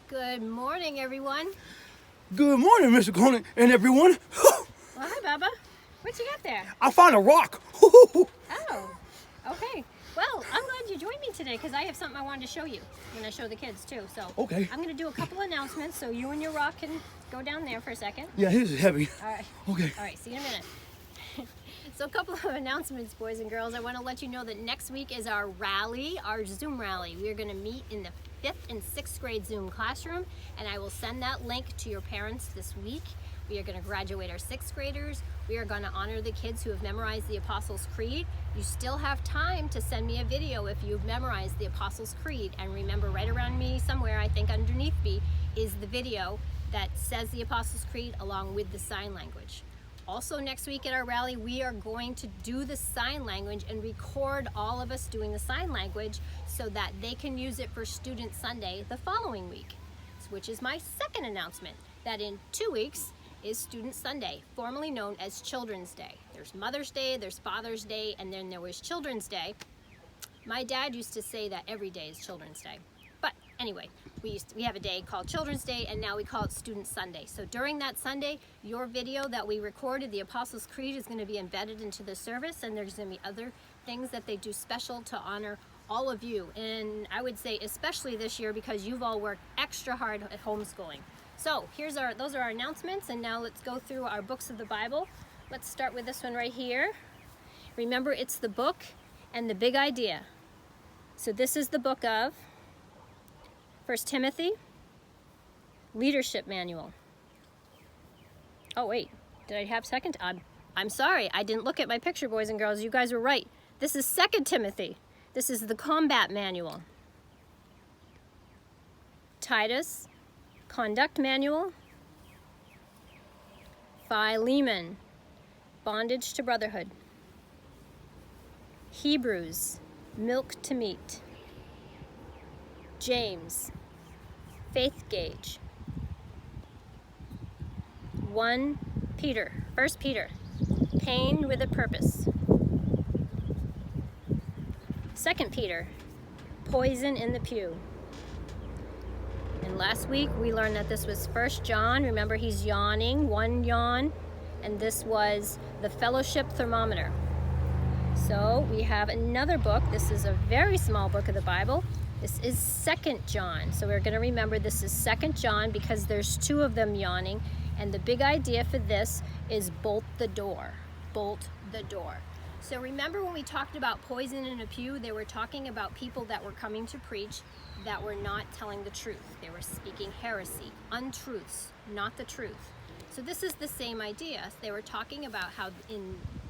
Good morning, everyone. Good morning, Mr. Conan and everyone. Well, hi, Bubba. What you got there? I found a rock. Oh, okay. Well, I'm glad you joined me today because I have something I wanted to show you. I'm going to show the kids too. So Okay. I'm going to do a couple announcements so you and your rock can go down there for a second. Yeah, his is heavy. All right. Okay. All right, see you in a minute. So a couple of announcements, boys and girls. I want to let you know that next week is our rally, our Zoom rally. We are going to meet in the 5th and 6th grade Zoom classroom, and I will send that link to your parents this week. We are going to graduate our 6th graders. We are going to honor the kids who have memorized the Apostles' Creed. You still have time to send me a video if you've memorized the Apostles' Creed. And remember, right around me somewhere, I think underneath me, is the video that says the Apostles' Creed along with the sign language. Also next week at our rally, we are going to do the sign language and record all of us doing the sign language so that they can use it for Student Sunday the following week, which is my second announcement, that in 2 weeks is Student Sunday, formerly known as Children's Day. There's Mother's Day, there's Father's Day, and then there was Children's Day. My dad used to say that every day is Children's Day. But anyway, we have a day called Children's Day, and now we call it Student Sunday. So during that Sunday, your video that we recorded, the Apostles' Creed, is going to be embedded into the service, and there's going to be other things that they do special to honor all of you. And I would say especially this year because you've all worked extra hard at homeschooling. So those are our announcements, and now let's go through our books of the Bible. Let's start with this one right here. Remember, it's the book and the big idea. So this is the book of 1 Timothy, Leadership Manual. Oh wait, did I have second? I'm sorry, I didn't look at my picture, boys and girls. You guys were right. This is 2 Timothy. This is the Combat Manual. Titus, Conduct Manual. Philemon, Bondage to Brotherhood. Hebrews, Milk to Meat. James, Faith Gauge. 1 Peter, Pain with a Purpose. 2 Peter, Poison in the Pew. And last week we learned that this was 1 John. Remember, he's yawning, one yawn. And this was the Fellowship Thermometer. So we have another book. This is a very small book of the Bible. This is 2 John. So we're going to remember this is 2 John because there's 2 of them yawning. And the big idea for this is bolt the door. Bolt the door. So remember when we talked about poison in a pew, they were talking about people that were coming to preach that were not telling the truth. They were speaking heresy, untruths, not the truth. So this is the same idea. They were talking about how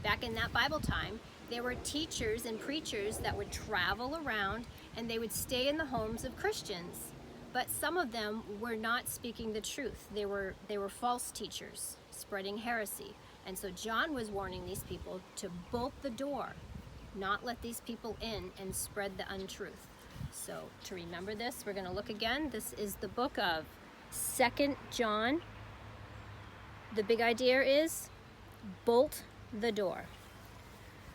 back in that Bible time, there were teachers and preachers that would travel around and they would stay in the homes of Christians. But some of them were not speaking the truth. They were false teachers, spreading heresy. And so John was warning these people to bolt the door, not let these people in and spread the untruth. So to remember this, we're going to look again. This is the book of 2 John. The big idea is bolt the door.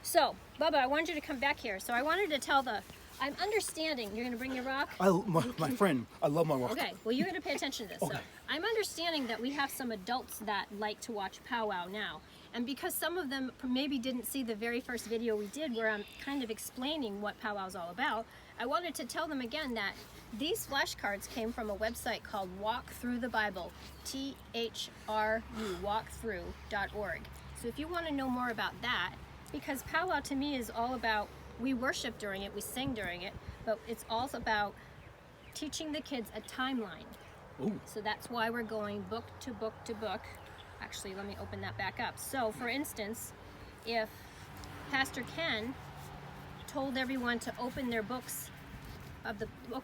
So, Bubba, I wanted you to come back here. So I wanted to tell I'm understanding, you're going to bring your rock? My friend, I love my rock. Okay, well, you're going to pay attention to this. Okay. So I'm understanding that we have some adults that like to watch Powwow now. And because some of them maybe didn't see the very first video we did where I'm kind of explaining what Powwow's all about, I wanted to tell them again that these flashcards came from a website called Walk Through the Bible, THRU, walkthrough.org. So if you want to know more about that, because Powwow to me is all about, we worship during it, we sing during it, but it's also about teaching the kids a timeline. Ooh. So that's why we're going book to book to book. Actually, let me open that back up. So for instance, if Pastor Ken told everyone to open their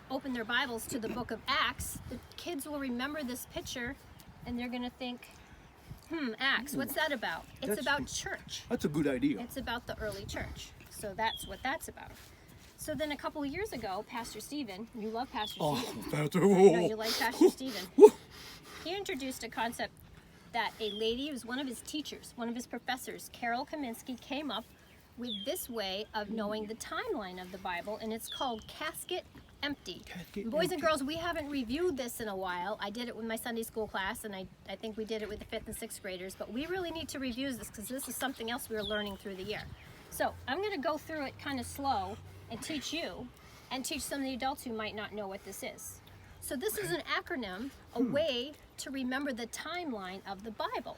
open their Bibles to the book of Acts, the kids will remember this picture and they're going to think, Acts, what's that about? It's about church. That's a good idea. It's about the early church. So that's what that's about. So then a couple of years ago, Pastor Stephen, you love Pastor Stephen. Pastor. No, you like Pastor Stephen. He introduced a concept that a lady, who was one of his teachers, one of his professors, Carol Kaminsky, came up with this way of knowing the timeline of the Bible, and it's called casket empty. Casket Boys and empty. girls, we haven't reviewed this in a while. I did it with my Sunday school class, and I think we did it with the 5th and 6th graders, but we really need to review this because this is something else we were learning through the year. So I'm going to go through it kind of slow and teach you and teach some of the adults who might not know what this is. So this is an acronym, a way to remember the timeline of the Bible.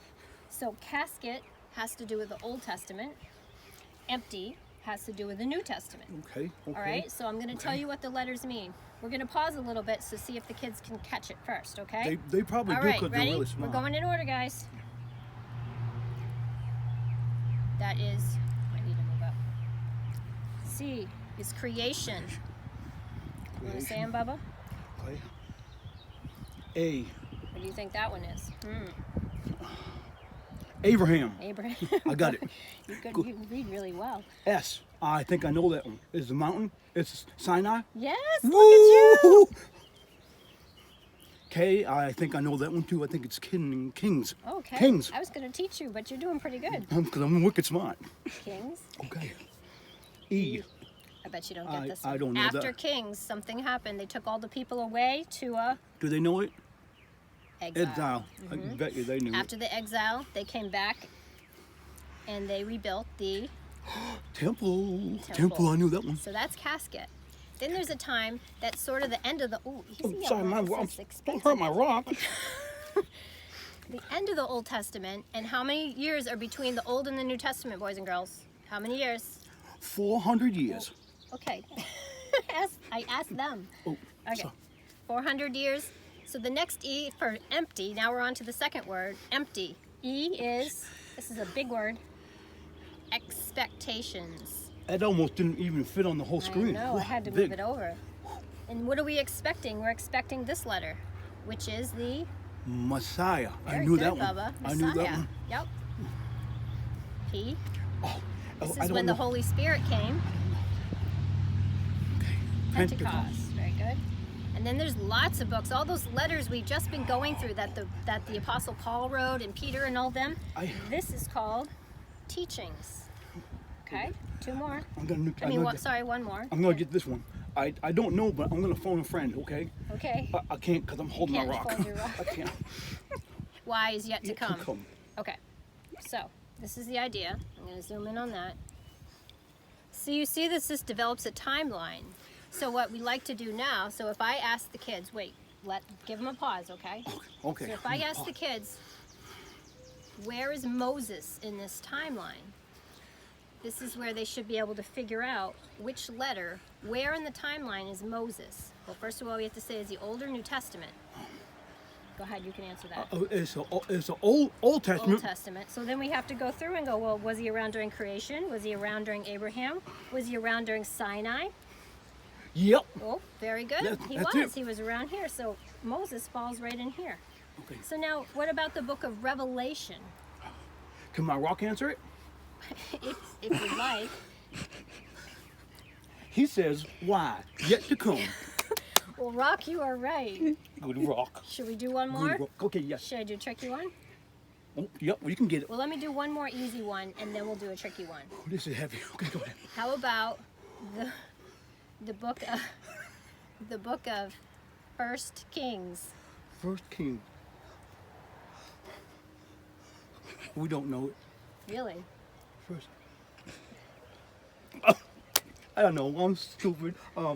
So casket has to do with the Old Testament. Empty has to do with the New Testament. Okay. All right, so I'm going to tell you what the letters mean. We're going to pause a little bit to see if the kids can catch it first, okay? They probably All do right, because they're ready? really small. We're going in order, guys. That is, I need to move up. C is creation. You want to say them, Bubba? Okay. A. What do you think that one is? Abraham. Abraham. I got it. You can read really well. S. I think I know that one. Is the mountain? It's Sinai. Yes, look at you. Woo! K. I think I know that one too. I think it's Kings. Okay. Kings. I was going to teach you, but you're doing pretty good. Because I'm wicked smart. Kings. Okay. E. I bet you don't get this I one. don't know After that. Kings, something happened. They took all the people away to Do they know it? exile. I bet you they knew After the exile, they came back and they rebuilt the it. Temple. Temple. I knew that one. So that's casket. Then there's a time that's sort of the end of the easy Sorry, on my that. rock. This is Don't expensive. hurt my rock. The end of the Old Testament, and how many years are between the Old and the New Testament, boys and girls? How many years? 400 years. Okay. I asked them. Oh, Okay. so- 400 years. So the next E for empty, now we're on to the second word, empty. E is, this is a big word, expectations. That almost didn't even fit on the whole screen. I know, I had to Big. move it over. And what are we expecting? We're expecting this letter, which is the Messiah. I very knew good, that one. Bubba. I knew that Messiah. one. Yep. P. Oh, This I is don't when know. the Holy Spirit came. Okay. Pentecost. Very good. And then there's lots of books. All those letters we've just been going through that the Apostle Paul wrote and Peter and all them. This is called teachings. Okay. Two more. I'm gonna. Sorry, one more. I'm gonna get this one. I don't know, but I'm gonna phone a friend. Okay. Okay. I can't because I'm holding my can't rock. fold your rock. I can't. Y is yet to Yet to come. come. Okay. So this is the idea. I'm going to zoom in on that. So you see this develops a timeline. So what we like to do now, so if I ask the kids, give them a pause, okay? Okay. So if I ask the kids, where is Moses in this timeline? This is where they should be able to figure out which letter, where in the timeline is Moses. Well, first of all, we have to say, is the Old or New Testament? Go ahead, you can answer that. It's an Old Testament. Old Testament. So then we have to go through and go, well, was he around during creation? Was he around during Abraham? Was he around during Sinai? Yep. Oh, very good. That's was. it. He was around here. So Moses falls right in here. Okay. So now, what about the book of Revelation? Can my rock answer it? if you'd like. He says, "Why yet to come?" Well, Rock, you are right. Good rock. Should we do one Good more? rock. Okay. Yes. Should I do a tricky one? Oh, yep. Well, you can get it. Well, let me do one more easy one, and then we'll do a tricky one. Oh, this is heavy. Okay, go ahead. How about the book of First Kings? First King. We don't know it. Really? First. I don't know. I'm stupid.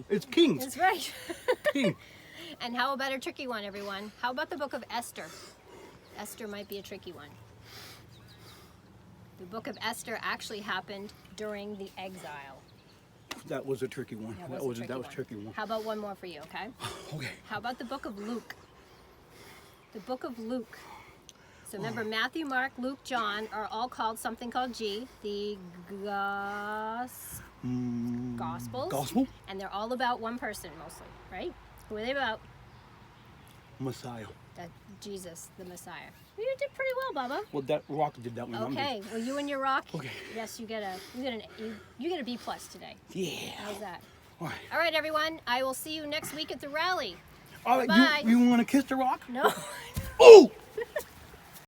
It's Kings. That's right. King. And how about a tricky one, everyone? How about the book of Esther? Esther might be a tricky one. The book of Esther actually happened during the exile. That was a tricky one. That was a tricky one. How about one more for you, okay? Okay. How about the book of Luke? The book of Luke. So remember, Matthew, Mark, Luke, John are all called something called G, the Gospels. Gospel. And they're all about one person mostly, right? Who are they about? Messiah. That Jesus, the Messiah. Well, you did pretty well, Bubba. Well, that rock did that one. Okay. Well, you and your rock. Okay. Yes, you get a B+ today. Yeah. How's that? All right. All right, everyone. I will see you next week at the rally. All right. Bye. You want to kiss the rock? No. Oh!